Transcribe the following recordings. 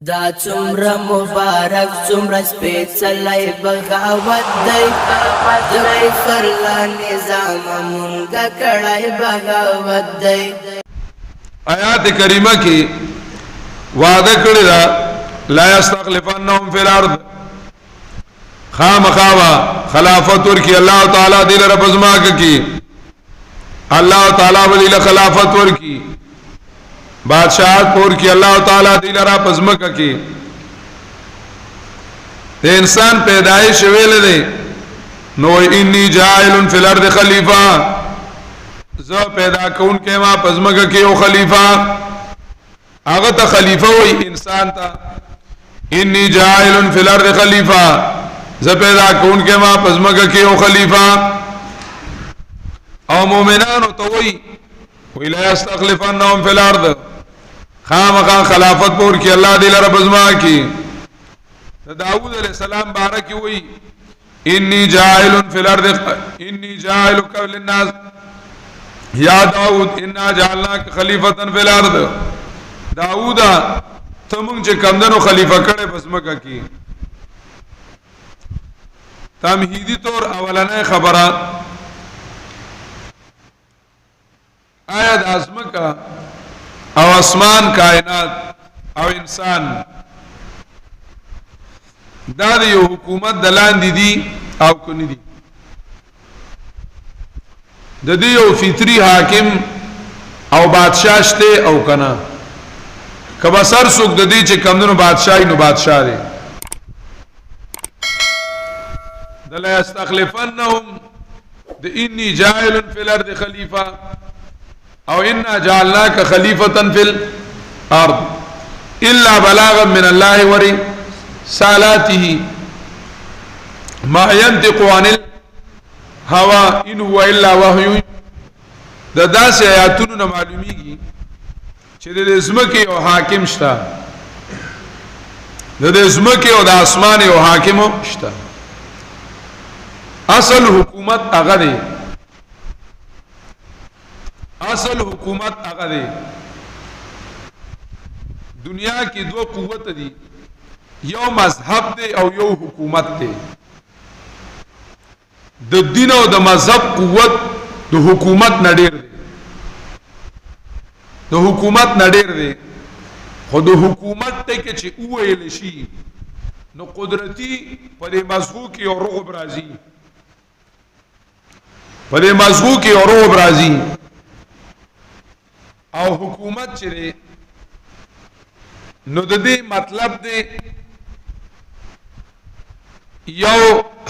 دا څومره مبارک څومره سپېڅلی بغاوت دی د کفر له نظامه مونږه کړی بغاوت دی. آیات کریمه کې وعده کړی دا لا یستخلفنهم فی الارض خامخا خلافت ورکی الله تعالی دې لره پزماک کی الله تعالی ولې خلافت ورکی بادشاہت پور کی اللہ تعالیٰ دی لرا پزمکہ کی دے انسان پیدائش ویلے دے نو انی جائل فی الارض خلیفہ زو پیدا کون کے ماں پزمکہ کی او خلیفہ آغتا خلیفہ ہوئی انسان تا انی جائل فی الارض خلیفہ زو پیدا کون کے ماں پزمکہ کی او خلیفہ او مومنانو تو ہوئی وَإِلَا يَسْتَخْلِفَنَّهُمْ فِي الْأَرْضِ خامخا خلافت پور کی اللہ دل رب ازما کی. داؤد علیہ السلام بارکی ہوئی انی جاعل فی الارض انی جاعلک للناس یا داؤد انا جعلناک خلیفتا فی الارض. داؤدا تمنگ چے کمدنو خلیفہ کڑے بزمکہ کی. تمہیدی طور اولانہ خبرات آیا دا ازمکہ او اسمان کائنات او انسان دا یو حکومت دلان دی او کنی دی د دې یو فطری حاکم او بادشاہ شته او کنا کبا سر سوک د دې چې کمونو بادشاہي نو بادشاہ دی دلا یستخلفنهم د انی جاعل فی الارض خلیفہ او انا جعلناك خلیفة فی الارض الا بلاغا من الله ورسالاته ما ينطق عن الهوى ان هو الا وحی. دا داس آیاتونو نه معلومیږي چې د ازمکه او حاکم شته د ازمکه او د اسمان او حاکم شته. اصل حکومت هغه دی اصل حکومت هغه دی. دنیا کې دو قوت دي یو مذهب دی او یو حکومت دی. د دین او د مذهب قوت د حکومت نه ډیر دی د حکومت نه ډیر دی خو د حکومت ته کې چې وویل شي نو قدرتی په دې مذهب کې او رغب راځي په دې مذهب کې او رغب راځي او حکومت چره نو د دې مطلب دی یو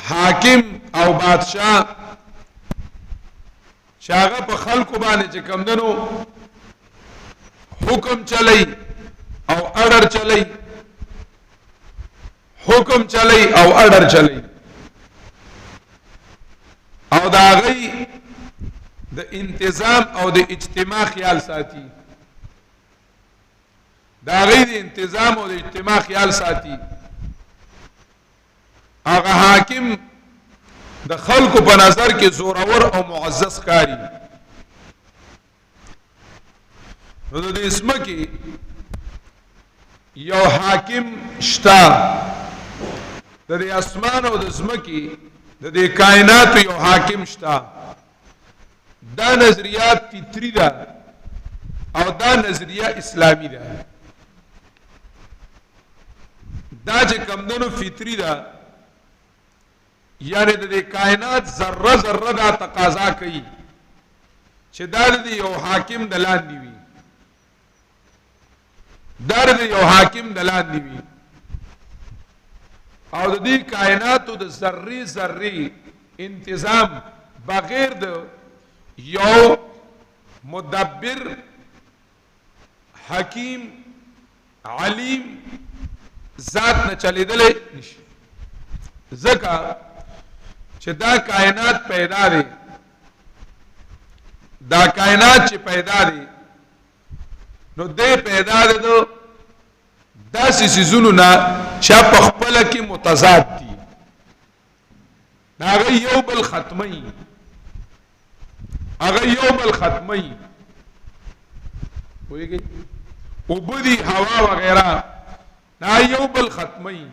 حاکم او بادشاہ شاغه په خلکو باندې چې کمندنو حکم چلی او اډر چلی حکم چلی او اډر چلی او دا غي د انتظام او د اجتماع خیال ساتي دا غیر انتظام او د اجتماع خیال ساتي. هغه حاکم د خلکو په نظر کې زورور او معزز کاری نو د اسمه کې یو حاکم شتا د اسمان او د زمکه د کائنات یو حاکم شتا. دا نظریات فطری ده او دا نظریه اسلامی ده. دا چې کمدنو فطری ده یعنی د کائنات ذره ذره دا تقاضا کوي چې دا د یو حاکم دلان دی دا د یو حاکم دلان دی او د دې کائناتو د ذره ذره انتظام بغیر د یو مدبر حکیم علیم ذات نه چلیدلې نشي. ځکه چې دا کائنات پیدا دي دا کائنات چې پیدا دي نو دې پیدا دي دو داسې سيزونو نه چې په خپل کې متضاد دي دا یو بل ختمي هغه یو بل ختمي ویږي او بدی هوا وغیرہ دا یو بل ختمی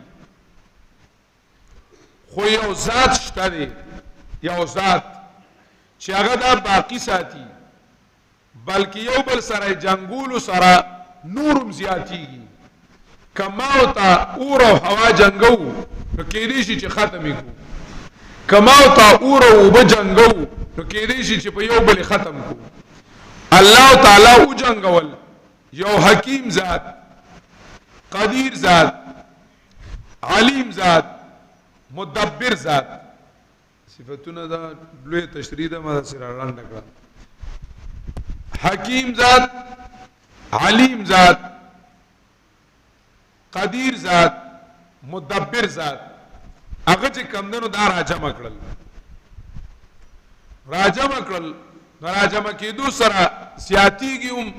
خو یو ذات شته دی یو ذات چې هغه دا باقی ساتي بلکې یو بل سره جنگولو سره نورم زیاتیږي کماو تا اور او هوا جنگو نو کېدی شي چې ختمې کو کماو تا اور او اوبه جنگو نو کېدی شي چې په یو بل ختم کو الله تعالی او جنگول یو حکیم ذات قدیر ذات علیم ذات مدبر ذات صفتونه دا لوی تشریح ده ما سره وړاندې کړه حکیم ذات علیم ذات قدیر ذات مدبر ذات هغه چې کمندونو دا راجمع کړل راجمع کېدو سره سیاتیږي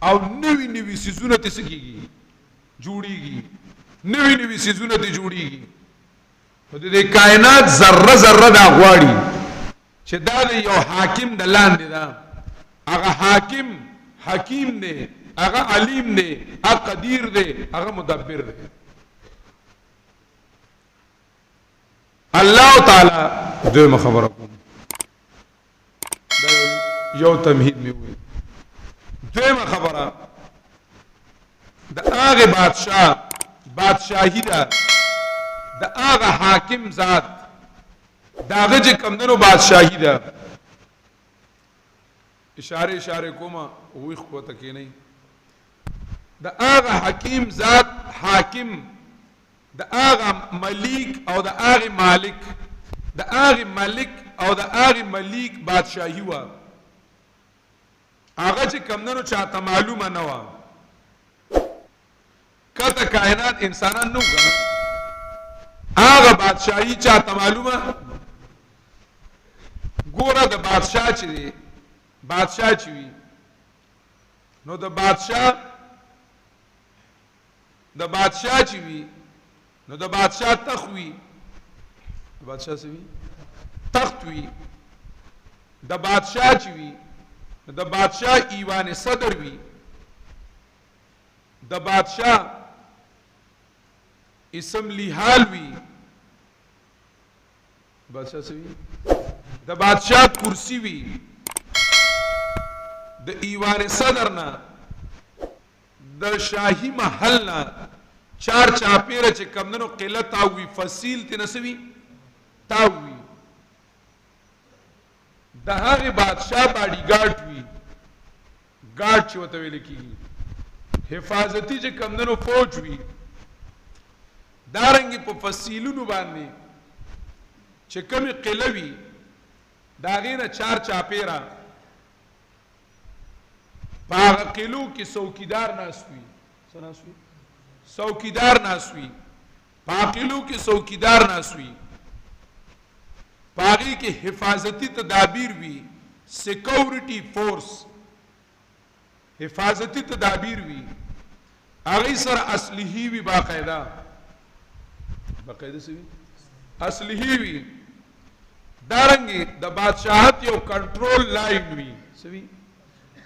او نوی نوی سيزونه تسکیږي جوړیږي نوی سيزونه ته جوړیږي د کائنات ذره ذره دا غواړي چې دا یو حاکم د لاندې دا هغه حاکم حکیم دی هغه علیم دی هغه قدیر دی هغه مدبر دی الله تعالی دوی خبره کوم یو تمهید می وي دوی خبره د هغه بادشاہی ده د هغه حاکم ذات داغه چې کمندونو بادشاہی ده اشاره کومه وې خو ته کې نه د هغه حکیم ذات حاکم د هغه ملیک او د هغه مالک د هغه ملک او د هغه ملیک بادشاہی و هغه چې کمندونو چاته معلومه نه و کته کائنات انسانان نو غنه هغه بادشاہی چاته معلومه ګوره د بادشاہ چې دی بادشاہ چې وي نو د بادشاہ چې وي نو د بادشاہ تخوي د بادشاہ سوي تخت وي د بادشاہ چې وي د بادشاہ ایوان صدر وي د بادشاہ اسمبلی حال وي بادشاہ سوي د بادشاہ کرسی وي د ایوان صدر نه د شاهي محل نه چار چاپیره چې کمندونو قلت او وی فصیل تی نسوي تاوي د هغه بادشاہ باډي ګارد وی ګارد چې وته ویل کی حفاظتي چې کمندونو فوج وی دارنګي په فصیلونو باندې چې کمی قلوي داغینه چار چاپیره باغ قلو کې څوکیدار ناسوي سناسوي څوکیدار ناسوي باقلو کې څوکیدار ناسوي باغی کې حفاظتي تدابیر وی سیکورټي فورس حفاظتي تدابیر وی هغه سره اصلي وی باقاعده سوي اصلي وی دارنګي د بادشاہت یو کنټرول لاین وی سوي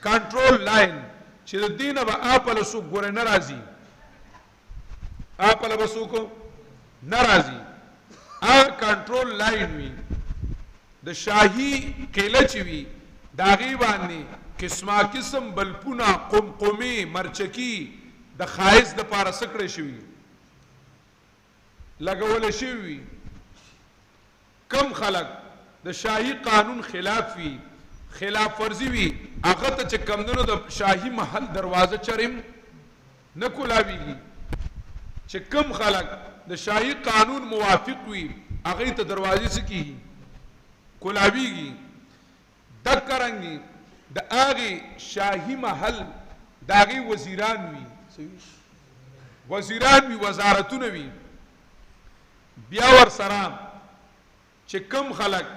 کنټرول لاین چې د دینه به اپل سو ګور ناراضي اپل بسو کو ناراضي ا کنټرول لاین وی د شاهي قلعه چې وی داغي باندې قسم بلپونه قمقمي مرچکی د خایز د پاره سکړې شوی لګول شوی کم خلق د شاهي قانون خلاف وی خلاف ورزي وی هغه ته چې کمندونو د شاهي محل دروازه چریم نه کولاویږي چې کم خلق د شاهي قانون موافق وی هغه ته دروازې سکی کولاویږي دکرانګي د هغه شاهي محل داغي وزیران وی وزارتونه وی بیا ور سره چې کم خلق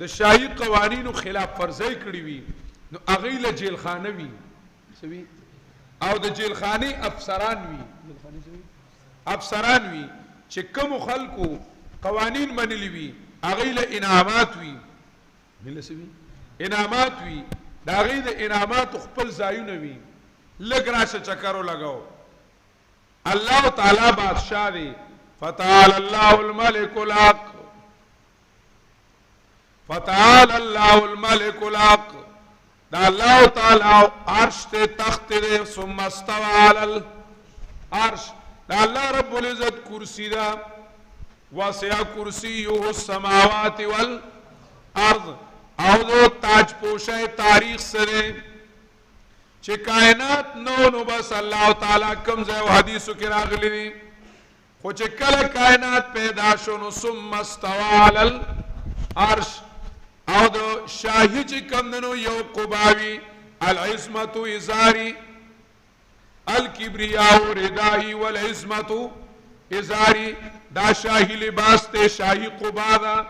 د شاهي قوانینو خلاف ورزي کړی وي نو هغه له جیل خانه وي سوي او د جیل خانه افسران وي چې کم خلکو قوانین منلی وي هغه له انعامات وي دا غي د انعامات خپل ځایونه وي لګ راشه چکرو لگاو الله تعالی بادشاہ دی فتعال الله الملك الحق فتعال الله الملك الحق دا الله تعالی عرش تے تخت دے ثم استوى على العرش دا الله رب العزت کرسی دا وسع کرسیه السماوات والارض او دو تاج پوشے تاریخ سرے چه کائنات نو بس اللہ تعالی کم زی و حدیثو کی راغلی دی خو چه کل کائنات پیدا شنو ثم استوى علی العرش او دو شاہی چه کم دنو یو قباوی العظمت ازاری الکبریاء ردائی والعظمت ازاری دا شاہی لباس تے شاہی قبا دا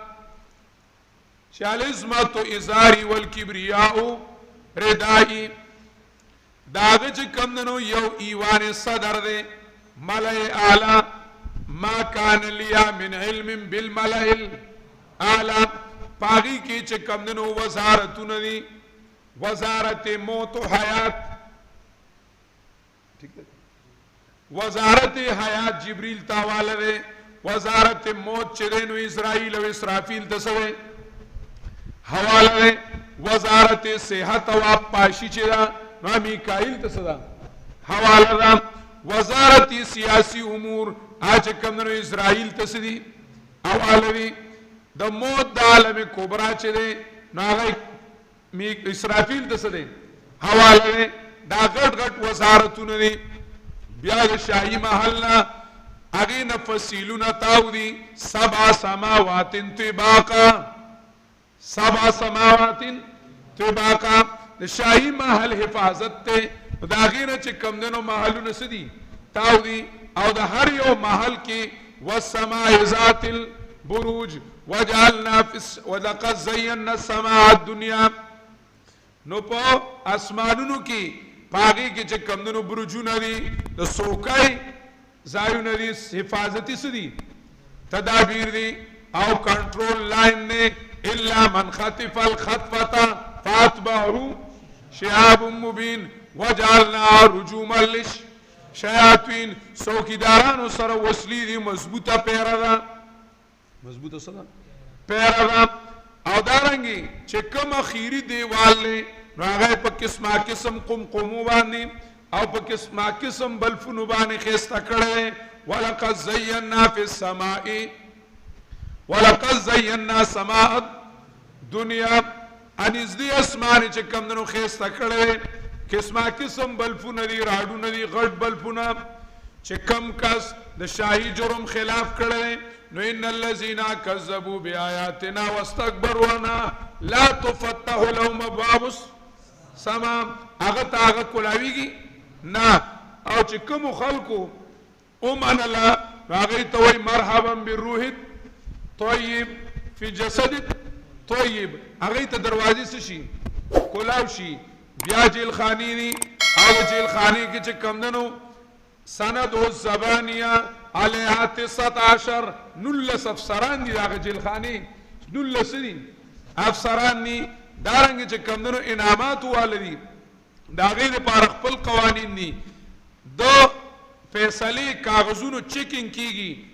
العظمت ازاری والکبریاء ردائی داغه چې کم دنو یو ایوان صدر دے ملئ اعلی ما کان لیا من علم بالملئ اعلی پاغی کی چې کم دنو وزارتون دی وزارت موت و حیات وزارت حیات جبریل تاوال دے وزارت موت چدینو اسرائیل و اسرافیل تسوے حوال دے وزارت صحت و پاشی چدا نو میکائیل تصدا حوالا دا وزارت سیاسی امور آج کمدنو اسرائیل تصدی حوالا دی دا موت دا عالم کبرا چه دے نو آغای اسرافیل تصدی حوالا دی دا گٹ گٹ وزارتون دی بیاد شاہی محلنا اغین فصیلون تاو دی سبع سماوات طباقا سبع سماوات طباقا د شاہی محل حفاظت تے دا غیر چه کم دنو محلو نسدی تاو دی او دا ہر یو محل کی والسماء ذات البروج وجعلنا ولقد زینا السماء الدنیا نو پا اسمانونو کی پاگی کی چه کم دنو برجو ندی دا سوکای زایو ندی حفاظتی سدی تدابیر دی او کنٹرول لائن نے الا من خطف الخطفتا فاتبعه شهاب مبین وجعلنا رجوما للشیاطین سوکیدارانو سره وصلی دی مضبوطه پیرا دا مضبوطه سره پیرا دا او دارنگی چه کم اخیری دیوال لی راغی پا قسمہ قسم قمقمو باندی او پا قسمہ قسم بلفنو باندی خیستا کڑے وَلَقَدْ زَيَّنَّا فِي السَّمَاءِ وَلَقَدْ زَيَّنَّا سَمَاءَ دنیا انزدی اسمانی چه کم دنو خیستا کڑے قسمہ قسم بلفو ندی راڈو ندی غٹ بلفو نا چه کم کس دا شاہی جرم خلاف کڑے نو ان اللذینا کذبو بی آیاتنا واستکبروانا لا تفتح لهم ابواب السماء آغت آغت کلاوی گی نا او چه کم خلقو امن اللہ آغیتوی مرحبا بالروح طیب فی جسد طیب اگئی تا دروازی سشی کلاو شی بیا جیل خانی دی او جیل خانی کی چه کمدنو سند و زبانیہ علیہ 19 نلس افسران دی داغ جیل خانی نلس دی افسران دی دارنگی چه کمدنو انعاماتو والدی داغی دی پارخ پل قوانین دی دو فیصلی کاغذونو چیکنگ کی گی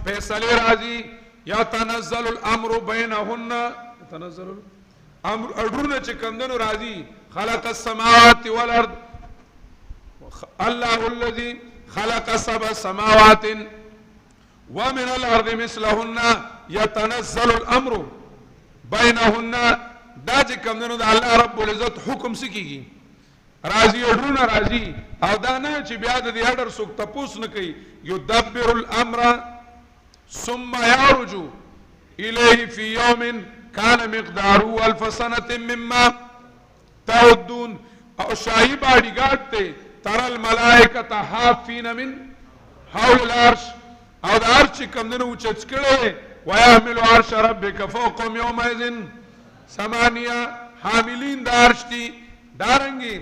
فیصلی رازی یا تنزل الامر بینهن تنزل الامر اڈرون چکندن راضی خلق السماوات والارض اللہ الذي خلق سبع سماوات ومن الارض مثلهن يتنزل الامر بینهن دا چکندن دا اللہ رب العزت حکم سکی گی راضی اڈرون راضی او دانا چی بیاد دی اڈر سکتا پوس نکی یدبر الامر ثم يعرج إليه في يوم كان مقداره 1000 سنة مما تعدون او شاہی باڈی گارڈ تے ترى الملائکة حافین من حول العرش او دا عرش کمدنو چچکڑے ويحمل عرش ربك فوقهم يومئذ ثمانية حاملین دا عرش تی دارنگی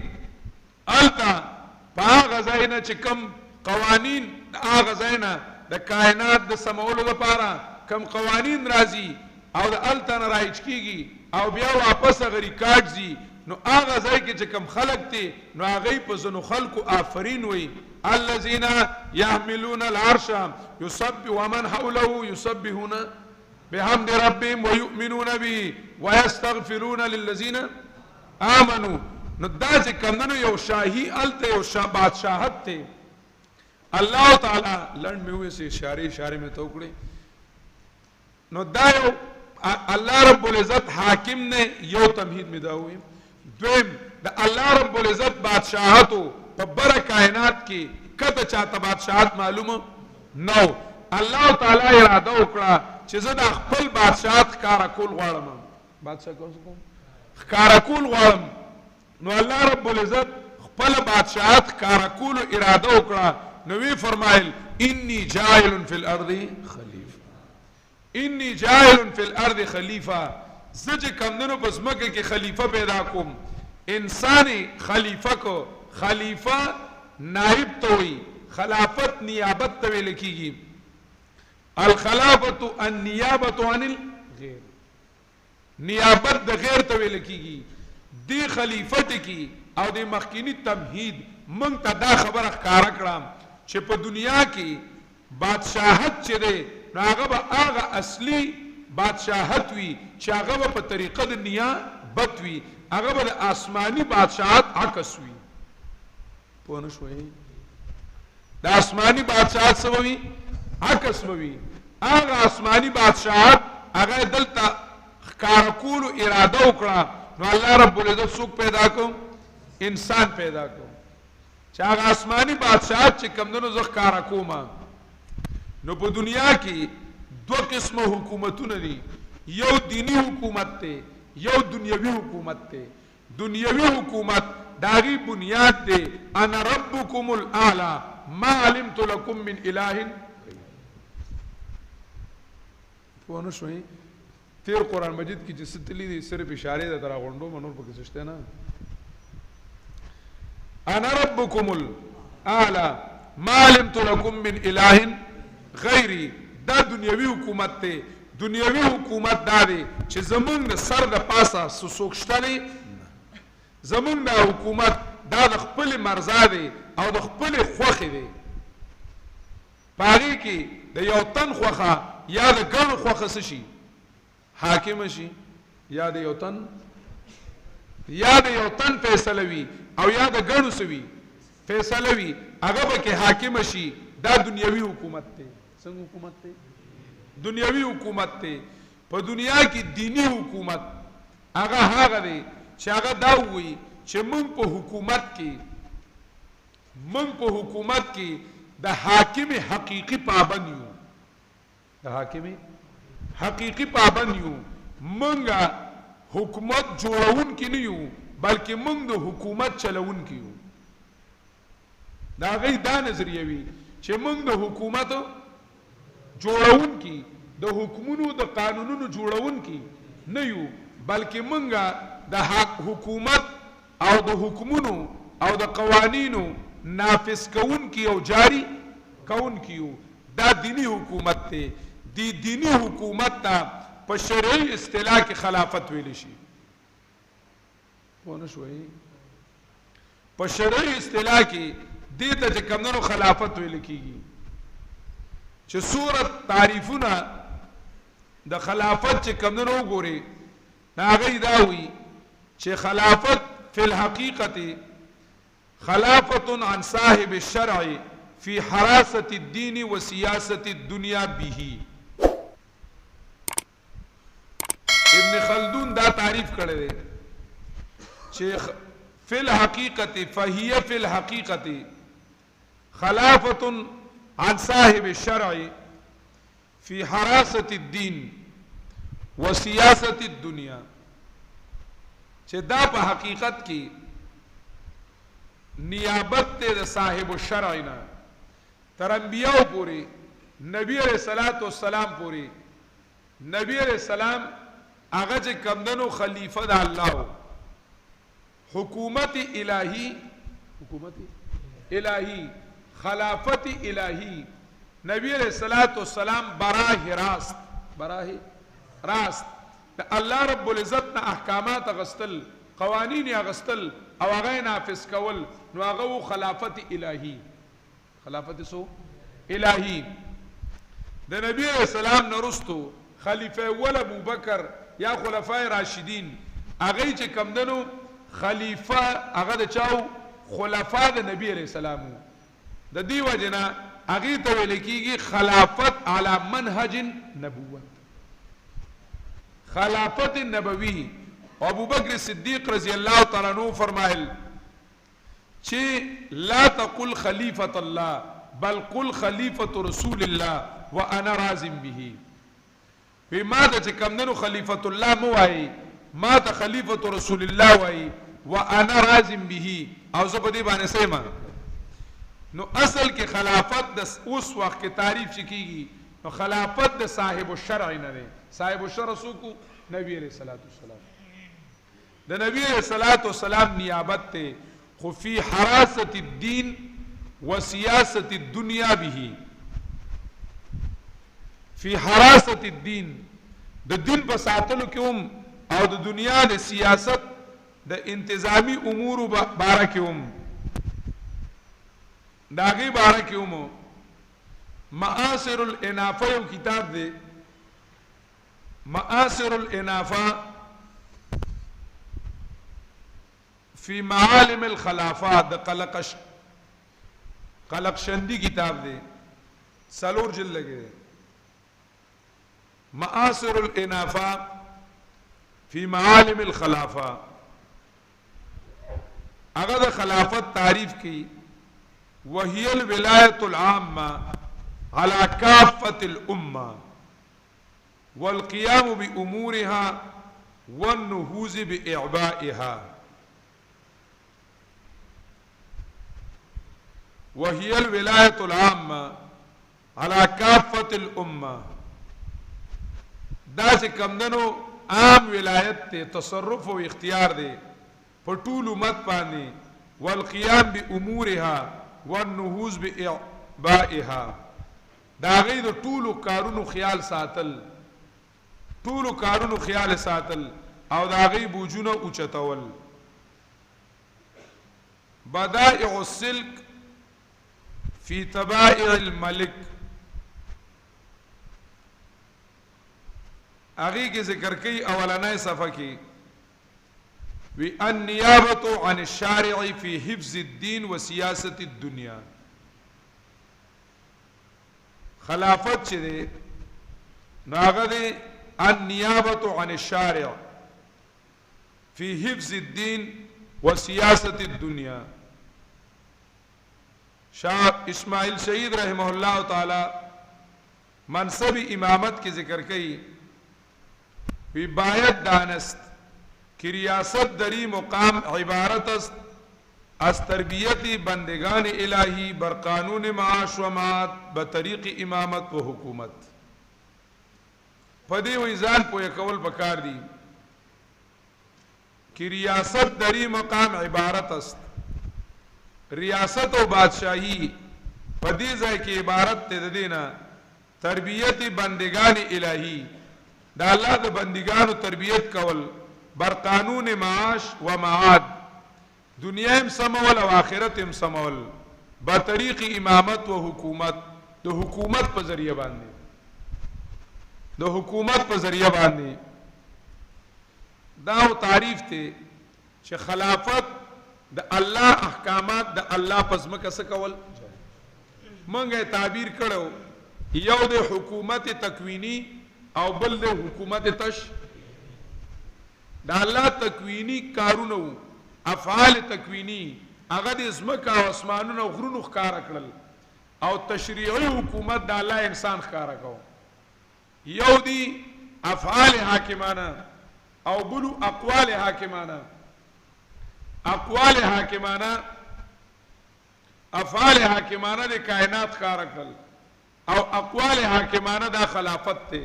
التا پا غزائنا چکم قوانین غزائنا دا کائنات دا سمولو دا پارا کم قوانین رازی او دا التان رائج کی گی او بیا واپس اگر ریکارڈ زی نو آغا زائی که چه کم خلق تی نو آغای پا زنو خلقو آفرین وی الذين يحملون العرش يسبح ومن حوله يسبحون بحمد ربهم ويؤمنون به ويستغفرون للذين آمنوا. نو دا چې کمدنو یو شاهی الته یو بادشاہت ته الله تعالی لړ مې وې سي اشاره مې تو کړې. نو دا یو الله رب العزت حاکم نے یو تمهید میں دا ہوئی. دویم دا اللہ رب العزت بادشاہتو پا بر کائنات کی کتا چاہتا بادشاہت معلوم نو. اللہ تعالی ارادہ اکڑا چیزا دا خپل بادشاہت کارکول غوارم بادشاہ کون سکون کارکول غوارم. نو اللہ رب العزت خپل بادشاہت کارکول ارادہ اکڑا نوی فرمائل انی جائل فی الارض خلیفہ انی جائل فی الارض خلیفہ زج کمدنو پس مکہ کی خلیفہ پیدا کم. انسانی خلیفہ کو خلیفہ نائب توئی خلافت نیابت توی لکھی گی. الخلافت النیابت عن الغیر نیابت دا غیر توی لکھی گی. دی خلیفت کی او دی مخکینی تمہید منگ تا دا خبر اخکارا کرام چھ پا دنیا کی بادشاہت چھ دے نو آغا با آغا اصلی بادشاہت وی چھ آغا با پا طریقہ دا نیابت وی آغا با دا آسمانی بادشاہت عکس وی. پونش ہوئی دا آسمانی بادشاہت سووی عکس وی. آغا آسمانی بادشاہت آغا دلتا کارکول و ارادہ اکڑا نو اللہ رب العزت سوک پیدا کو انسان پیدا کو چاہ آسمانی بادشاہت چی کمدنو زخ کارکو ما. نو پا دنیا کی دو قسم حکومتو ندی یو دینی حکومت تے یو دنیاوی حکومت تے. دنیاوی حکومت داغی بنیاد تے انا ربکم الاعلی ما علمت لکم من الہ. پوانو شوئی تیر قرآن مجید کی جس تلی دی صرف اشارے دا ترا غنڈو منور پا کسشتے نا. انا ربکم الاعلی ما علمت لکم من الہ غیری. دا دنیاوی حکومت تے. دنیاوی حکومت دا دے چھ زمون سر دا پاسا سوکشتا دے زمون دا حکومت دا دا خپل مرزا دے او دا خپل خوخ دے. پاگی کی دا یو تن خوخا یا دا گن خوخ سشی حاکم شی یا دا یو تن فیصلوی او یا دا گنو سوی فیصلوی اگر کہ حاکم شی. دا دنیاوی حکومت تے. سنگ حکومت تے دنیاوی حکومت تے. پا دنیا کی دینی حکومت آگا ہاگا دے چھ آگا دا ہوئی چھ من پا حکومت کی دا حاکم حقیقی پابند یوں. دا حاکم حقیقی پابند یوں. منگا حکومت جوڑون کی نہیں بلکہ منگ دا حکومت چلون کی یوں. دا غی دا نظریوی چھ منگ دا حکومت جوڑون کی دا حکمونو دا قانونونو جوڑون کی نیو بلکہ منگا دا حکومت او دا حکمونو او دا قوانینو نافذ کون کی او جاری کون کیو. دا دینی حکومت تے. دی دینی حکومت تا پا شرعی اصطلاح کی خلافت ویلی شی. پونشوئی پا شرعی اصطلاح کی دیتا چه کمدنو خلافت ویلی کی گی. چه صورت تعریفونا دا خلافت چه کمدنو گوری ناغی داوی چه خلافت فی الحقیقت خلافت عن صاحب الشرع فی حراست الدین و سیاست الدنیا بیہی. ابن خلدون دا تعریف کرے دے چه فی الحقیقت فہی فی الحقیقت خلافت عن صاحب الشرع فی حراست الدین و سیاست الدنیا. چه دا پا حقیقت کی نیابت تے دا صاحب الشرعنا تر انبیاء پوری نبی علیہ السلام پوری. نبی علیہ السلام آغا چه کمدنو خلیفہ دا اللہ حکومت الہی خلافت الہی نبی علیہ السلام براہ راست اللہ رب العزت نا احکامات اغسطل قوانین اغسطل او اغای نافذ کول نو اغاو خلافت الہی. خلافت سو الہی د نبی علیہ السلام نرستو خلیفہ اول ابو بکر یا خلفای راشدین هغه چې کم دنو خلیفہ هغه د چاو خلفا د نبی علیہ السلام د دې وجنا هغه ته ویل کیږي خلافت علی منهج نبوت خلافت نبوی. ابو بکر صدیق رضی اللہ تعالی عنہ فرمایل چې لا تقل خلیفۃ الله بل قل خلیفۃ رسول الله وانا راض به. په ما ته کم نو خلیفۃ الله مو وای ما ته خلیفۃ رسول الله وای وانا راض به او زه په دې باندې سیمه. نو اصل کې خلافت د اوس وخت کې تعریف کیږي نو خلافت د صاحب الشرع نه دی. صاحب الشرع سوکو نبی علیہ الصلوۃ والسلام د نبی علیہ الصلوۃ والسلام نیابت ته خو فی حراست الدین و سیاست الدنیا به. فی حراست الدین د دین په ساتلو کې هم او د دنیا د سیاست د انتظامی امور باره کې هم داغي باره کې هم معاصر الانافه یو کتاب دی. معاصر الانافه فی معالم الخلافات د قلقشندی کتاب دی سلور جلد لگے. معاصر الانافه فی معالم الخلافه اگر د خلافت تعریف کی وهي الولایت العامه على کافه الامه والقيام بامورها والنهوض باعبائها. وهي الولایت العامه على کافه الامه دا چې کمدنو عام ولایت ته تصرف او اختیار دی په ټول امت باندې. والقيام بامورها والنهوض باعبائها دا غي د ټول کارونو خیال ساتل ټول کارونو خیال ساتل او دا غي بوجونه اوچتول. بدائع السلك فی طبائع الملک اگی کی ذکر کی اولانای صفحہ کی وی النیابت عن الشارع فی حفظ الدین و سیاست الدنیا. خلافت چه دے ناغد النیابت عن الشارع فی حفظ الدین و سیاست الدنیا. شاہ اسماعیل شہید رحمہ اللہ تعالی منصب امامت کی ذکر کی وی باید دانست کہ ریاست دری مقام عبارت است از تربیت بندگان الہی بر قانون معاش و معاد بطریق امامت و حکومت. پدی ویزان پوی کول بکار دی کہ ریاست دری مقام عبارت است ریاست و بادشاہی پدی ځای کې عبارت ته دینا تربیت بندگان الہی دا الله د بندگانو تربیت کول بر قانون معاش و معاد دنیا هم سمول او آخرت هم سمول با طریق امامت و حکومت د حکومت په ذریعہ باندې دا تعریف ته چې خلافت د الله احکامات د الله پسمکه سکول منګه تعبیر کړو یو د حکومت تکوینی او بل د حکومت تش د الله تکوینی کارونو افعال تکوینی هغه د اسمکه او اسمانونو غرونو ښکارا کړل او تشریعي حکومت د الله انسان ښکارا کو. یو دی افعال حاکمانه او بلو اقوال حاکمانه. اقوال حاکمانه افعال حاکمانه د کائنات ښکارا کړل او اقوال حاکمانه د خلافت ته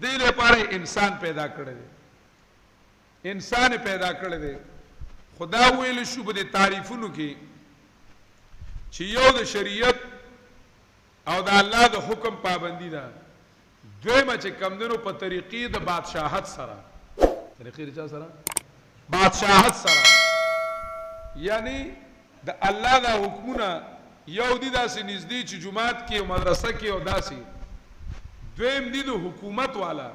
دې لپاره انسان پیدا کړی دی. انسان پیدا کړی دی. خدا ویل شو په تعریفونو کې چې یو د شریعت او د الله د حکم پابندی ده. دویمه چې کمدنو په طریقې د بادشاہت سره طریقې د چا سره بادشاہت سره یعنی د الله د حکمونه یو دی داسې نږدې چې جماعت کې او مدرسه کې او داسې دویم دی د حکومت والا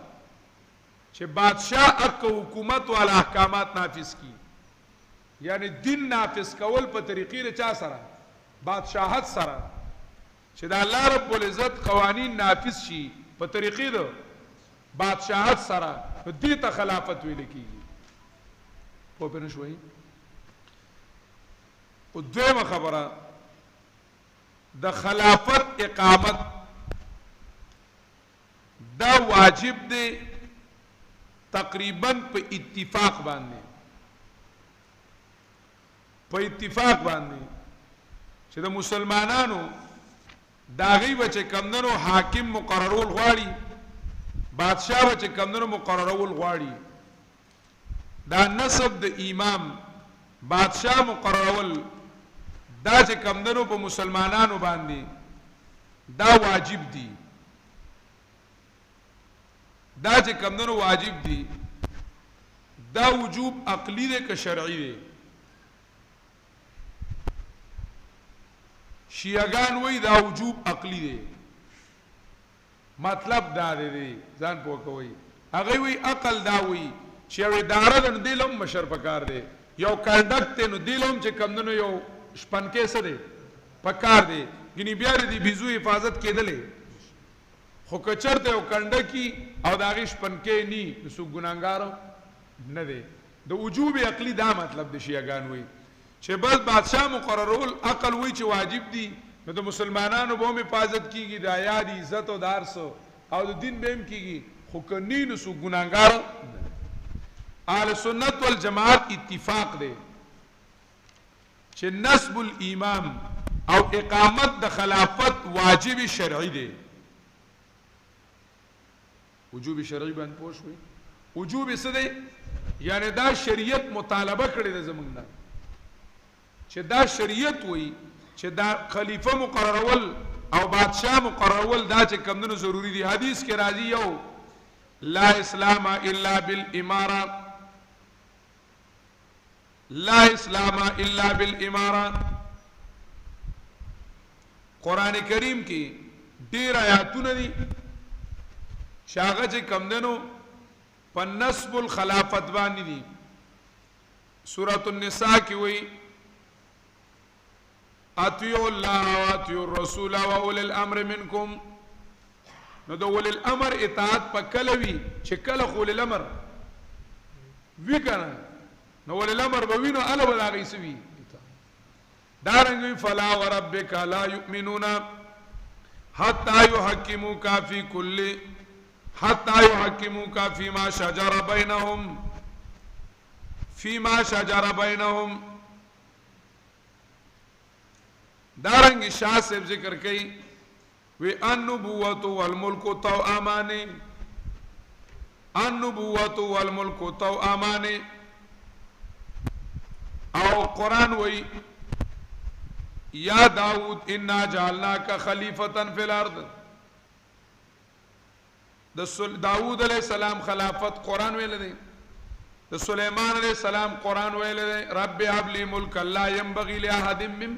چې بادشاہ اک حکومت والا احکامات نافذ کی یعنی دین نافذ کول په طریقې د چا سره بادشاہت سره چې د الله رب العزت قوانین نافذ شي په طریقې د بادشاہت سره دې ته خلافت ویل کیږي په پنه شوي او دویمه خبره د خلافت اقامت دا واجب دی تقریبا په اتفاق باندې چې د مسلمانانو داغي بچ کمندنو حاکم مقررول غواړي بادشاہ بچ کمندنو مقررول غواړي دا نسب د امام بادشاہ مقررول دا چې کمندنو په مسلمانانو باندې دا واجب دي دا چې کمندنو واجب دي دا وجوب عقلی دی که شرعی دی شیعگان وی دا وجوب عقلی دی مطلب دا دی ځان پوه کوي هغه وی عقل دا وی چې یو اداره د دلم مشر پکار دی یو کنډکټ نو دلم چې کمندنو یو شپنکې سره پکار دی غنی بیا دی بيزو حفاظت کېدلې خو کچرته او کنډکی او داغیش پنکې ني سو ګناګار نه دی د وجوب عقلی دا مطلب د شیعگان وی چې بس بادشاہ مقررول عقل وی چې واجب دي نو د مسلمانانو به حفاظت کیږي د آیات عزت او دارس او د دین به هم کیږي خو کني نو سو ګناګار اهل سنت والجماعت اتفاق دی چې نسب الامام او اقامت د خلافت واجب شرعي دی وجوب شرعي باندې پوښوي وجوب څه دی یعنی دا شریعت مطالبه کړی د زمونږ نه چې دا شریعت وای چې دا خلیفہ مقررول او بادشاہ مقررول دا چې کمونو ضروری دي حدیث کې راځي یو لا اسلام الا بالاماره لا اسلام الا بالاماره قران کریم کې ډیر آیاتونه دي شاغه چې کمندنو په نسب الخلافت باندې دي سورۃ النساء کې وایي اطیعوا الله واطیعوا الرسول واولي الامر منکم نو د اولي الامر اطاعت په کله وی چې کله اولي الامر وی کنه نو اولي الامر به وینو الا بلاغي سوي دارنګ فلا وربک لا یؤمنون حتى يحكموك في كل حتى يحكموك فيما شجر بينهم دارنګ شاه صاحب ذکر کوي وی النبوة والملك توأمان النبوة والملك توأمان او قرآن وی یا داود انا جعلناک خلیفة فی الارض داود علیہ السلام خلافت قرآن ویل دی د سلیمان علیہ السلام قرآن ویل دی رب هب لی ملک لا ينبغي لأحد من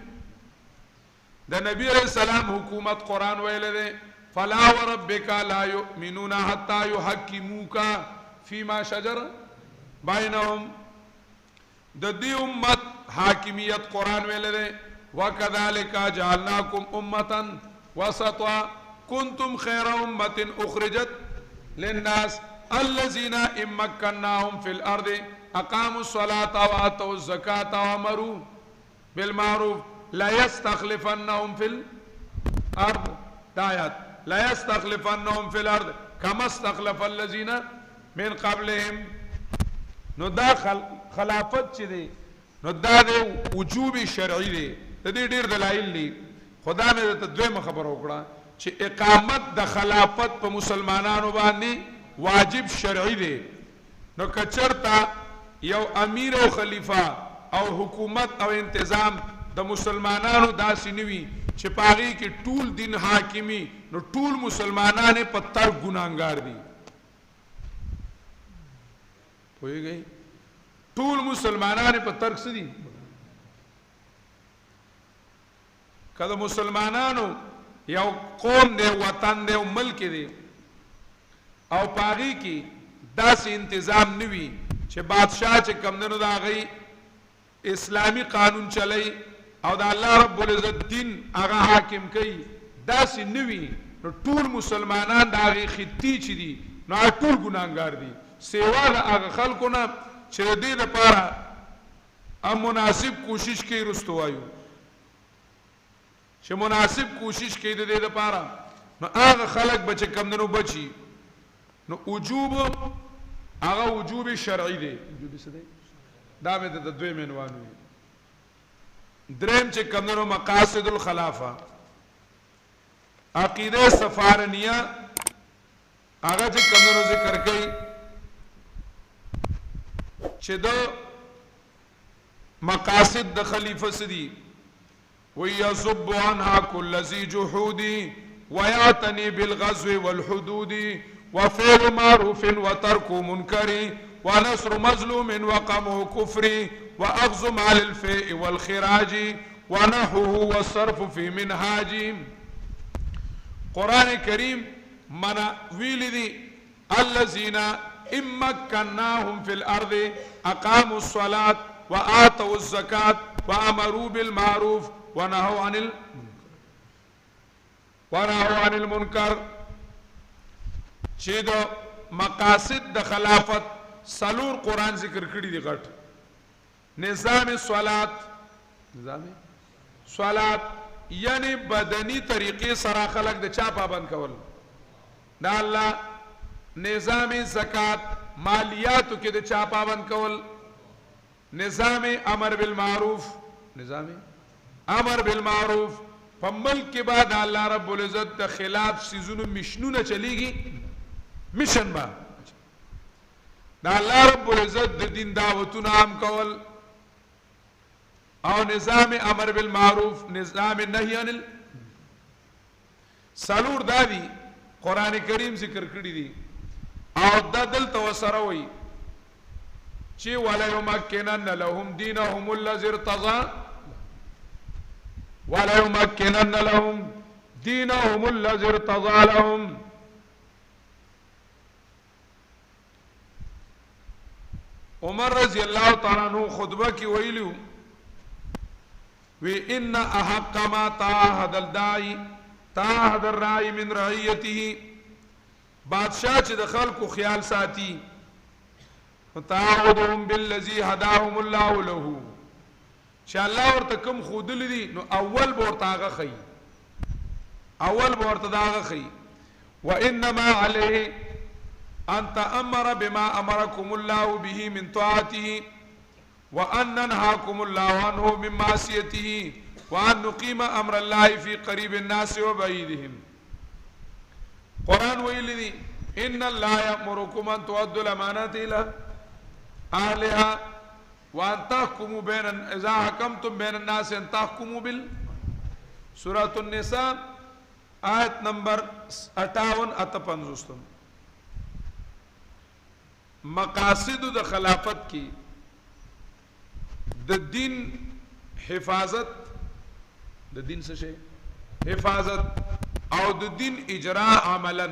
د نبی علیہ السلام حکومت قرآن ویل دی فلا وربک لا یؤمنون حتى يحكموك فيما شجر بینهم د دې امت حاکمیت قرآن ویل دی وكذلك جعلناكم أمة وسطا كنتم خير أمة أخرجت للناس الذين إن مكناهم في الأرض أقاموا الصلاة وآتوا الزكاة وأمروا بالمعروف لا يستخلفنهم في الأرض دايات لا يستخلفنهم في الأرض كما استخلف الذين من قبلهم نو دا خلافت چي دي نو دا دي وجوب شرعي دي د دې ډېر دلایل دي خدا مې ته دویمه خبر وکړه چې اقامت د خلافت په مسلمانانو باندې واجب شرعي دی نو کچرتا یو امیر او خلیفہ او حکومت او انتظام د مسلمانانو داسې نوي چې پاغي کې ټول دین حاکمی نو ټول مسلمانانه په تر ګناګار دي پوهیږي ټول مسلمانانه په ترک سدي کله مسلمانانو یو قوم دی وطن دی او ملک دی او پاغي کې داسې انتظام نوي چې بادشاہ چې کمندونو دا غي اسلامی قانون چلی او دا الله رب العزت دین هغه حاکم کوي داسې نوي نو ټول مسلمانان دا غي ختی چي دي نو ټول ګناګار دي سیوا د هغه خلکو نه چې دې لپاره ام مناسب کوشش کوي رستوایو چې مناسب کوشش کوي د دې لپاره نو هغه خلک بچ کمندونو بچي نو وجوب هغه وجوب شرعي دی وجوب څه دی دا مې د دوی منوانو دریم چې کمندونو مقاصد الخلافه عقیده سفارنیه هغه چې کمندونو ذکر کوي چې د مقاصد د خلیفہ سدي ويصب عنها كل ذي جحود ويعتني بالغزو والحدود وفعل معروف وترك منكر ونصر مظلوم وقمع كفر واخذ مال الفيء والخراج ونحوه والصرف في منهاج قرآن کریم منا ویلدي الذين إن مكناهم في الأرض أقاموا الصلاة وآتوا الزكاة وأمروا بالمعروف ونهوا عن المنكر چې د مقاصد د خلافت سلور قرآن ذکر کړی دی غټ نظام صلات یعنی بدنی طریقې سره خلق د چا پابند کول دا الله نظام زکات مالیاتو کې د چا پابند کول نظام امر بالمعروف په ملک کې بعد الله رب العزت د خلاف سيزونو مشنونه چلیږي مشن با دا الله رب العزت د دین دعوتونه عام کول او نظام امر بالمعروف نظام نهي عن سلور دادی قران کریم ذکر کړی دي او د دل توسره وي چې ولا يمكنن لهم دينهم الذي ارتضى ولا يمكنن لهم دينهم الذي ارتضى لهم عمر رضی اللہ تعالی عنہ خطبہ کی ویلو وی ان احق ما تعاهد الداعي تعاهد الراعي من رعيته بادشاہ چې د خلکو خیال ساتي تعاهدهم بالذي هداهم الله له چې الله ورته کوم خودل دي نو اول ورته هغه خي وانما عليه ان تأمر بما امركم الله به من طاعته وان ننهاكم الله عنه من معصيته وان نقيم امر الله في قريب الناس وبعيدهم قرآن ویلی ان الله يأمركم ان تؤدوا الامانات الى اهلها وان تحكموا بين اذا حكمتم بين الناس ان تحكموا سورة النساء آیت نمبر 58 مقاصد د خلافت کی د دین حفاظت د دین څه شي حفاظت او د دین اجرا عملا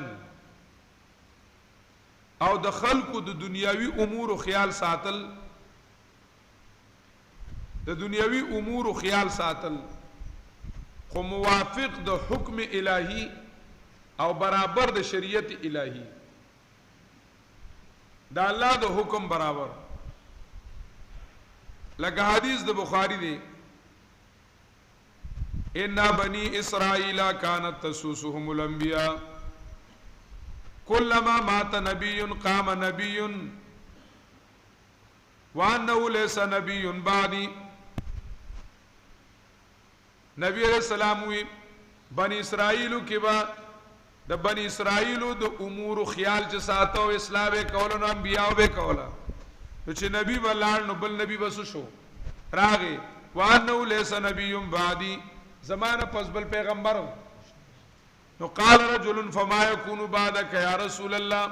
او د خلقو د دنیاوی امور خیال ساتل خو موافق د حکم الهی او برابر د شریعت الهی دا الله د حکم برابر لکه حدیث د بخاری دی ان بني اسرائيل كانت تسوسهم الانبياء كلما مات نبي قام نبي وانه ليس نبي بعدي نبی علیہ السلام وی بنی اسرائیلو کې با د بنی اسرائیلو د امور خیال چې ساتو اسلام کولو نو انبیاء به کولا چې نبی ولال نو بل نبی بس شو راغي وانه ليس نبي بعدي زمانه پس بل پیغمبر نو قال رجل فما يكون بعدك يا رسول الله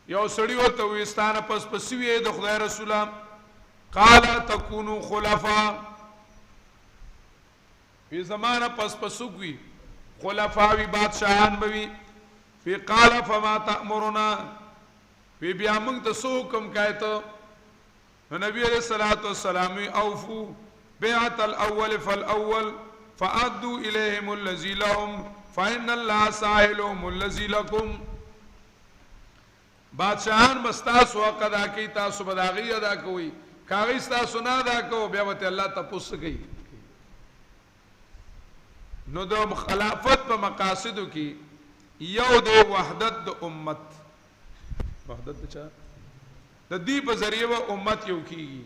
یو سړی وته وستانه پس پسوی د خدای رسول قال تكونوا خلفاء وی زمانہ پس پسوک وی خلفاوی بادشاہان بوی وی قال فما تأمرنا وی بیا منگ تا سو حکم کہتا نبی علیہ الصلوۃ والسلام اوفو بیعت الاول فالاول فادوا الیہم الذی لهم فإن اللہ سائلهم الذی لکم بادشاہان مستاسو حق ادا کی تاسو بداغی ادا کوئی کاغی ستاسو نا ادا کو بیعت اللہ تپس گئی نو دو خلافت پا مقاصدو کی یو دے وحدت دو امت وحدت دو چاہ دا دی پا ذریعہ و امت یو کی گی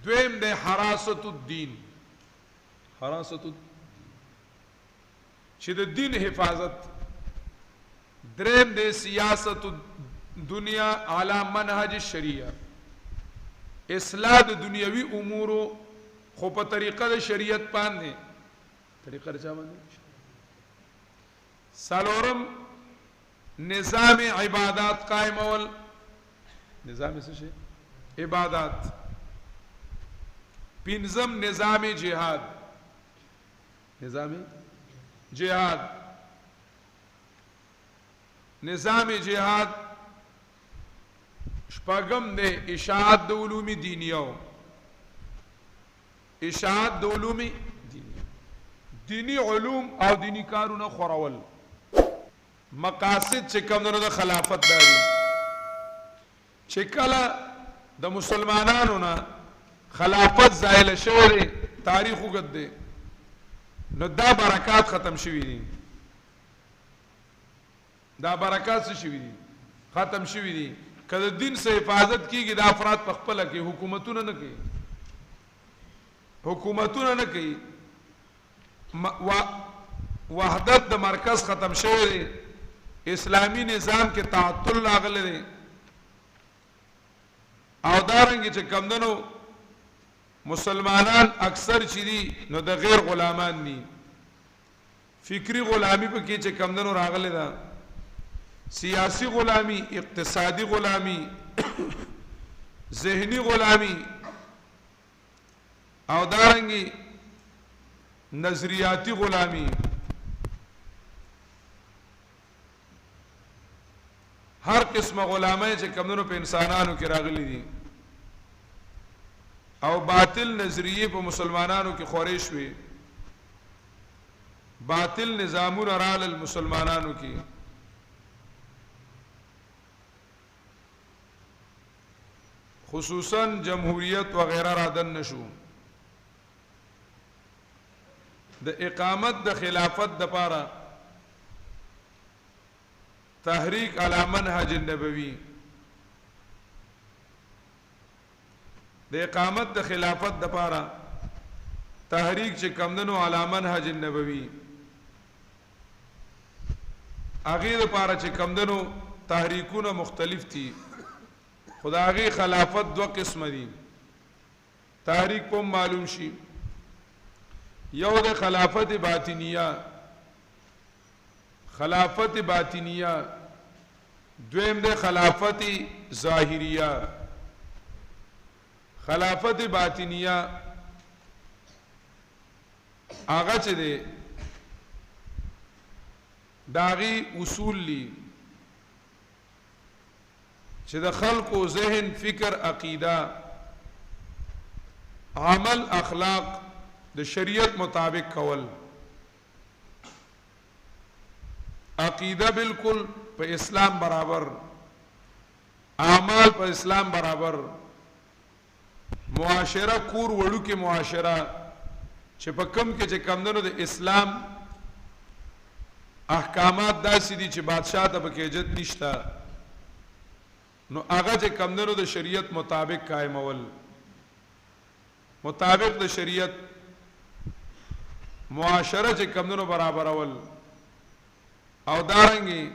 دویم دے حراست الدین حراست چی دا دین حفاظت دریم دے سیاست دنیا علی منہج الشریعہ اصلاح دا دنیاوی امورو خو پا طریقہ دا شریعت پاندے طریقہ دا چاہ باندے سالورم نظام عبادات قائم اول نظام سے شے عبادات پنزم نظام جہاد نظام جہاد نظام جہاد شپاگم دے اشاعت دو علوم دینیو اشاعت دو علوم دینیو دینی علوم او دینی کارون خورول مقاصد چکم دنو دا خلافت داری چکلا دا مسلمانانو نا خلافت زائل شور تاریخو گد دے نو دا برکات ختم شوی دی دا برکات سے شوی دی ختم شوی دی کہ دین سے حفاظت کی گی دا افراد پخپلا کی حکومتوں نہ کی حکومتوں نہ کی وحدت دا مرکز ختم شوی دی اسلامی نظام کے تعطل لاغل دے او دارنگی چه کمدنو مسلمانان اکثر چی دی نو دا غیر غلامان دی فکری غلامی پا کی چه کمدنو راغل دا سیاسی غلامی اقتصادی غلامی ذہنی غلامی او دارنگی نظریاتی غلامی ہر قسم غلامیں چه کمدنو پہ انسانانو کی راغلی دی او باطل نظریے پہ مسلمانانو کی خورش ہوئی باطل نظامون رال المسلمانانو کی خصوصاً جمہوریت وغیرہ رادن نشو دا اقامت دا خلافت دا پارا تحریک علی منہج النبوی دا اقامت دا خلافت دا پارا تحریک چه کمدنو علی منہج النبوی آغی دا پارا چه کمدنو تحریکون مختلف تھی خدا آغی خلافت دو قسم دی تحریک پم معلوم شی یو دا خلافت باطنیہ خلافت باطنیہ دویم دے خلافت ظاہریہ خلافت باطنیہ آغا چے دے داغی اصول لی چے دا خلق و ذہن فکر عقیدہ عمل اخلاق دا شریعت مطابق کول عقیدہ بالکل پہ اسلام برابر اعمال پہ اسلام برابر معاشرہ کور وڑو کے معاشرہ چھ کم کے چھ کم دنو دے اسلام احکامات دا سی دی چھ بادشاہ تا پہ اجت نشتا نو آغا چھ کم دنو دے شریعت مطابق قائم اول مطابق دے شریعت معاشرہ چھ کم دنو برابر اول او دارنگی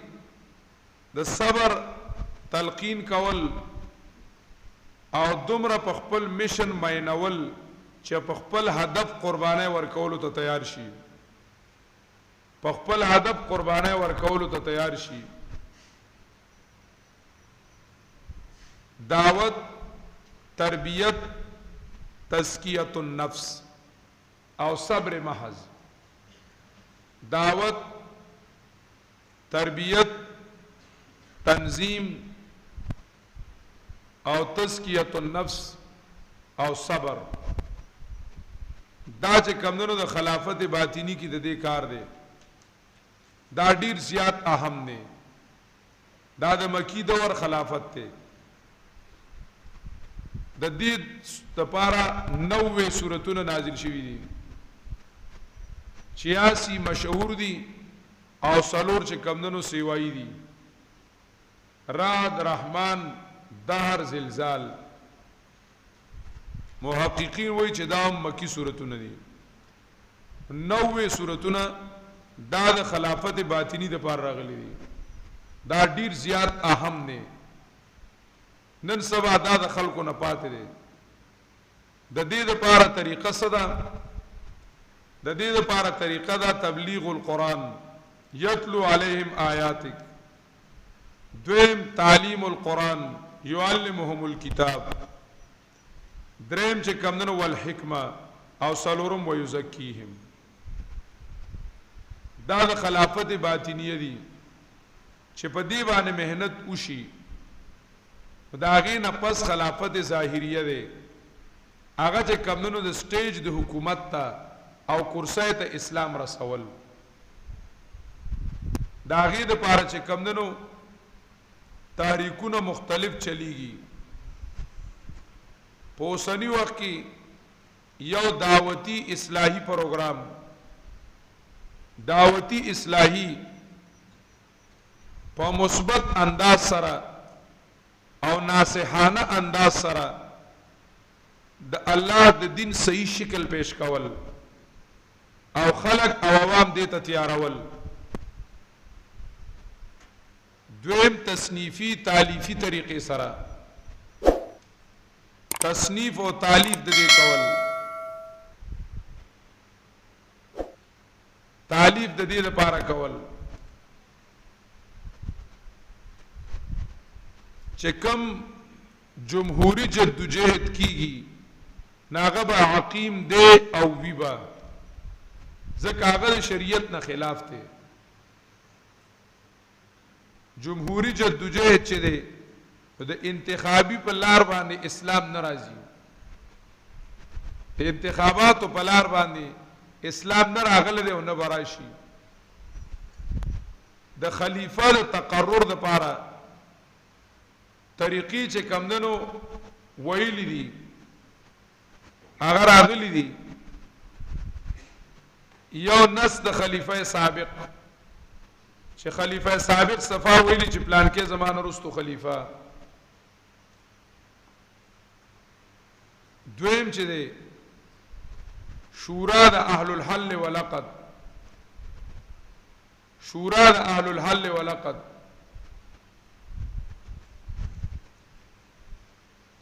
د صبر تلقین کول او دمر پخپل مشن مینول چې پخپل هدف قربانه ورکولو ته تیار شي پخپل هدف قربانه ورکولو ته تیار شي دعوت تربیت تزکیت النفس او صبر محض دعوت، تربیت، تنظیم او تزکیت النفس او صبر، دا چې کمندونو د خلافت باطینی کی د دې کار دی، دا ډیر زیات اهم دی. دا د مکی دور خلافت ته د دې لپاره 90 سورتونه نازل شوي دي، 86 مشهور دي او څلور چې کمندونو سیوایی دي، رعد، رحمان، دهر، زلزال. محققین وایي چې دا مکی سورتونه دي. 90 سورتونه دا د خلافت باطینی د پاره راغلي دي، دا ډیر زیات اهم دي. نن سبا دا د خلکو نه پاتې دي. د دې لپاره طریقه څه ده؟ د دې لپاره طریقه ده تبلیغ القرآن، یتلو علیہم آیاتک. دویم تعلیم القرآن، یعلمهم الکتاب. دریم چې کمدنو والحکمه، او څلورم ویزکیهم. دا د خلافت باطینیه دي چې په دې باندې مهنت وشي. دا غي نه پس خلافت ظاهریه ده، هغه چې کمدنو د سټیج د حکومت ته او کرسۍ ته اسلام رسول. دا غي د پاره چې کمدنو تاریخونه مختلف چلیږي. په اوسنی وخت کې یو دعوتی اصلاحی پروګرام، دعوتی اصلاحی په مثبت انداز سره او ناصحانه انداز سره د الله د دین صحیح شکل پیش کول او خلق او عوام دې ته تیارول. دویم تصنیفی تالیفی طریقې سره تصنیف او تالیف د دې کول. تالیف د دې لپاره کول چې کم جمهوری جدوجہد کیږي ناغه به حکیم دی او ویبا، ځکه هغه شریعت نه خلاف دی. جمهوری جدوجہد چې دی د انتخابی په لار باندې اسلام ناراضي، د انتخاباتو په لار باندې اسلام نه راغله دی او نه براشي. د خلیفہ د تقرر د پاره طریقې چې کمدنو ویلي دي هغه راغلي دي. یو نس د خلیفہ سابق چې خلیفہ سابق صفا ویلي چې پلان کې زمانه رستو خلیفہ. دویم چې دی شورا د اهل الحل والعقد، شورا د اهل الحل والعقد.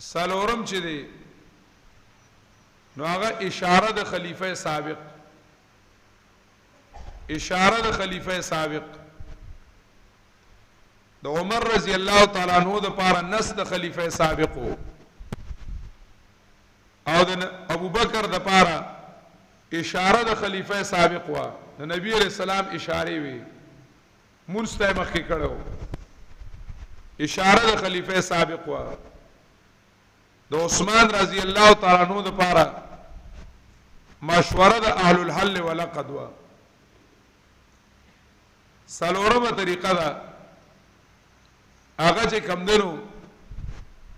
سلورم چې دی نو هغه اشاره د خلیفہ سابق، اشاره د خلیفہ سابق. د عمر رضی الله تعالی عنہ د پاره نس د خلیفہ سابق او د ابو بکر د پاره اشاره د خلیفہ سابق وا. د نبی علیہ السلام اشاره وی منستمخ کې کړو، اشاره د خلیفہ سابق وا. د عثمان رضی الله تعالی عنہ د پاره مشوره د اهل الحل والعقد وا. سلورمه طریقه ده هغه چې کمدنو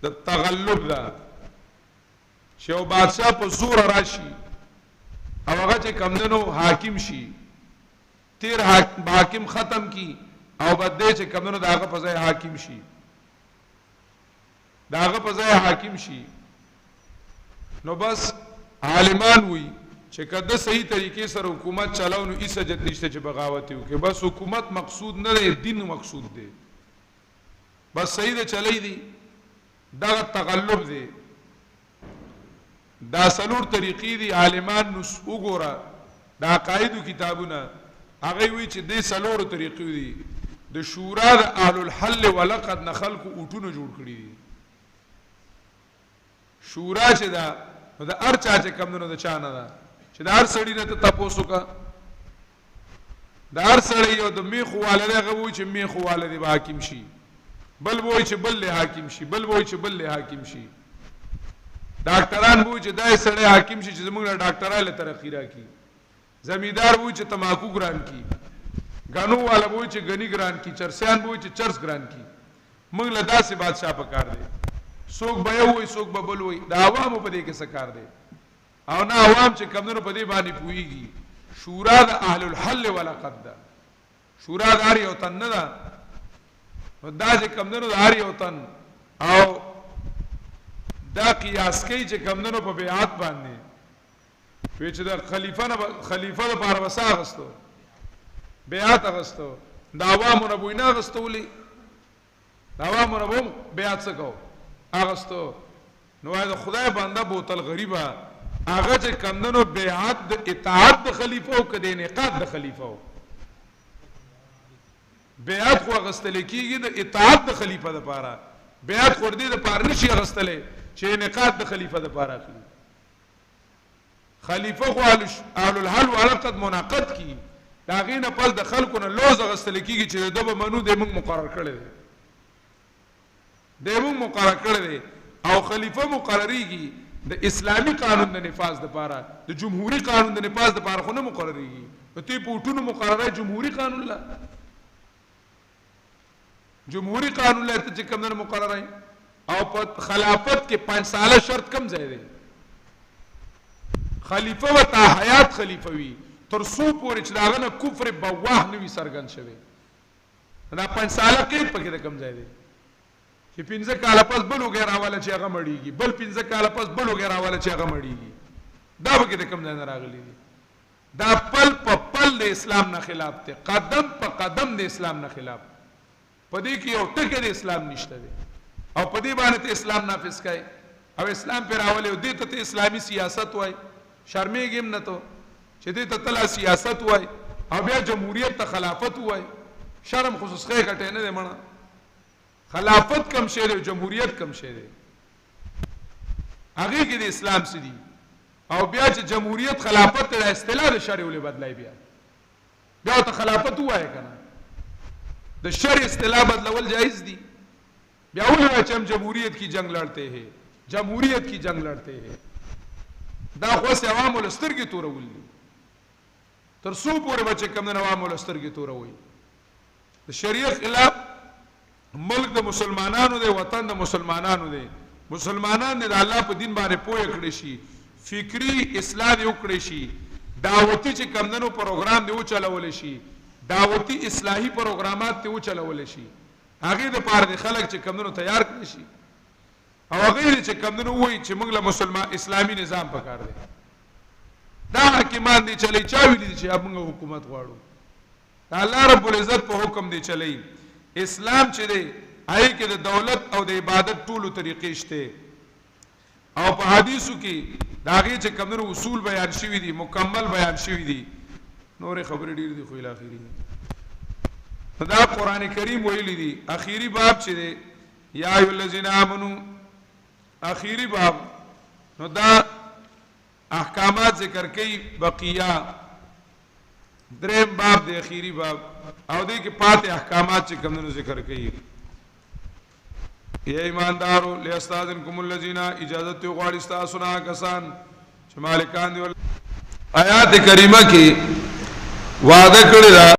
د تغلب ده، چې یو بادشاہ په زور راشي او هغه چې کمدنو حاکم شي، تیر حاکم ختم کی او بده چې کمدنو داغه په ځای حاکم شي، داغه په ځای حاکم شي. نو بس عالمان وي چې کده صحیح طریقې سره حکومت چلاو نو ایسه جت نشته چې بغاوت وکړي. بس حکومت مقصود نه دی، دین مقصود دی. بس صحیح ده چلی دی، دا تغلب دی. دا سلور طریقې دي عالمان نو وګوره دا عقایدو کتابونه هغه وی چې دې سلور طریقې دي. د شورا د اهل الحل والعقد نه خلکو اوټونه جوړ کړی دي. شورا چې دا د هر چا چې کم نه د چا نه ده، چې د هر سړی نه ته تاسو کا د هر سړی یو د میخو والا دی هغه وایي چې میخو والا دی به حاکم شي بل وایي چې بل له حاکم شي بل وایي چې بل له حاکم شي ډاکټران وایي چې دای سړی حاکم شي چې زموږ له ډاکټرای له ترقي راکړي زمیندار وایي چې تماکو ګران کړي غنو والا وایي چې غني ګران کړي چرسیان وایي چې چرس ګران کړي موږ له داسې بادشاه پکار دی څوک به یو وایي څوک به بل وایي د عوامو په دې کې څه کار دی او نه عوام چې کمونو په دې باندې پوهیږي شورا د اهل الحل والعقد ده شورا د هر یو تن نه ده دا چې کمونو د هر یو تن او دا قیاس کوي چې کمونو په بیعت باندې وی چې د خلیفہ د پاره وسا غستو بیعت غستو د عوامو نه بوینه غستولې د عوامو نه بوم بیعت څه کو اغستو نو دا خدای بنده بوتل غریبه هغه چې کمندنو بیعت د اطاعت د خلیفہ او کده انعقاد د خلیفہ بیعت خو غستل کیږي د اطاعت د خلیفہ لپاره بیعت خور دې د پاره نشي غستلې چې انعقاد د خلیفہ لپاره اخلي خلیفہ خو اهل الحل والعقد منعقد کی دا غینه پس د خلکو نه لوز غستل کیږي چې دغه منو د موږ مقرر کړل دی موږ مقرر کړل دی او خلیفہ مقرریږي د اسلامی قانون د نفاذ لپاره د جمهوریت قانون د نفاذ لپاره خو نه مقرریږي ته پوټونو مقرره جمهوریت قانون لا جمهوریت قانون لا ته کوم نه مقرره او په خلافت کې 5 ساله شرط کم ځای دی خلیفہ و تا حیات خلیفہ وی تر سو پورې چې داغه نه کفر بواه نوي سرګن شوی دا 5 ساله کې پکې کم ځای دی چې 15 کال پس بل وګړه والا چې هغه مړیږي بل 15 کال پس بل وګړه والا چې هغه مړیږي دا به کې کم ځای نه راغلی دي دا پل په پل د اسلام نه خلاف ته قدم په قدم د اسلام نه خلاف پدې کې یو ټکی د اسلام نشته دی او پدې باندې ته اسلام نافذ کړي او اسلام پر راولې دې ته اسلامي سیاست وای شرمېږم نه ته چې دې ته تلا سیاست وای او بیا جمهوریت ته خلافت وای شرم خصوص خې کټه نه دی مړه خلافت کم شی دی جمهوریت کم شی دی هغه کې د اسلام سدي او بیا چې جمهوریت خلافت ته اصطلاح د شرع ولې بدلای بیا ته خلافت وای کنه د شرع اصطلاح بدلول جائز دي بیا ولې چې هم جمهوریت کی جنگ لڑتے ہیں جمهوریت کی جنگ لڑتے ہیں دا خو سه عوامو لسترګي تورول دي تر څو پورې بچ کم نه عوامو لسترګي توروي د شریعت خلاف ملک د مسلمانانو دی وطن د مسلمانانو دی مسلمانان د الله په دین باندې پوهه کړی شي فکری اصلاح یو کړی شي دعوتی چې کمندنو پروګرام دی او چلول شي دعوتی اصلاحي پروګرامات ته او چلول شي هغه د پاره د خلک چې کمندنو تیار کړی شي او هغه چې کمندنو وایي چې موږ له مسلمان اسلامي نظام پکار دی دا حکیمان دي چلی چا ویلي چې موږ حکومت غواړو الله رب العزت په حکم دی چلی اسلام چې دی هغه کې د دولت او د عبادت ټولو طریقې شته او په حدیثو کې داغه چې کمنو اصول بیان شوی دي مکمل بیان شوی دي نور خبرې ډیر دي خو الاخري دا قران کریم ویلي دي اخیری باب چې دی یا ایه الذین آمنو اخیری باب نو دا احکامات ذکر کوي بقیه دریم باب دی اخیری باب او دې کې پاتې احکامات چې کومو ذکر کوي یا ایماندارو لاستاذنکم الذین اجازه ته غواړي تاسو نه کسان چې مالکان دي آیات کریمه کې وعده کړی دا